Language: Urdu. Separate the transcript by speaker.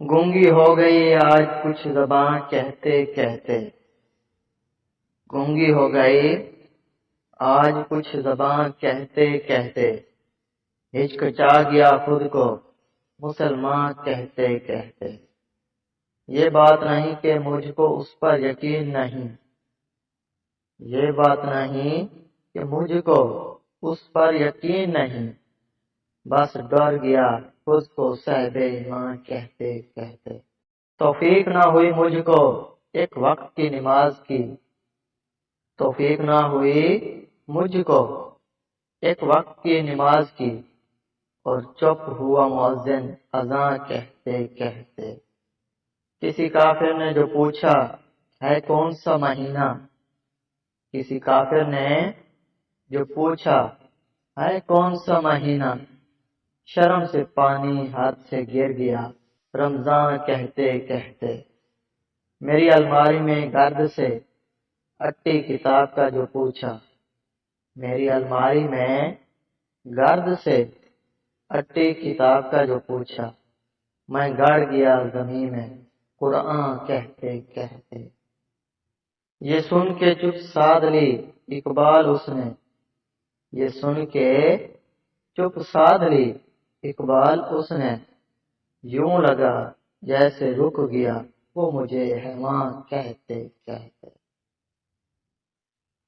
Speaker 1: گونگی ہو گئی آج کچھ زباں کہتے کہتے، گونگی ہو گئی آج کچھ زباں کہتے کہتے، ہچکچا گیا خود کو مسلمان کہتے کہتے۔ یہ بات نہیں کہ مجھ کو اس پر یقین نہیں، یہ بات نہیں کہ مجھ کو اس پر یقین نہیں، بس ڈر گیا خود کو صاحب ایمان کہتے کہتے۔ توفیق نہ ہوئی مجھ کو ایک وقت کی نماز کی، توفیق نہ ہوئی مجھ کو ایک وقت کی نماز کی، اور چپ ہوا مؤذن اذاں کہتے کہتے۔ کسی کافر نے جو پوچھا ہے کون سا مہینہ، کسی کافر نے جو پوچھا ہے کون سا مہینہ، شرم سے پانی ہاتھ سے گر گیا رمضان کہتے کہتے۔ میری الماری میں گرد سے اٹی کتاب کا جو پوچھا، میری الماری میں گرد سے اٹی کتاب کا جو پوچھا، میں گڑ گیا زمین میں قرآن کہتے کہتے۔ یہ سن کے چپ سادھ لی اقبال اس نے، یہ سن کے چپ سادھ لی اقبال اس نے، یوں لگا جیسے رک گیا وہ مجھے حیوان کہتے کہتے۔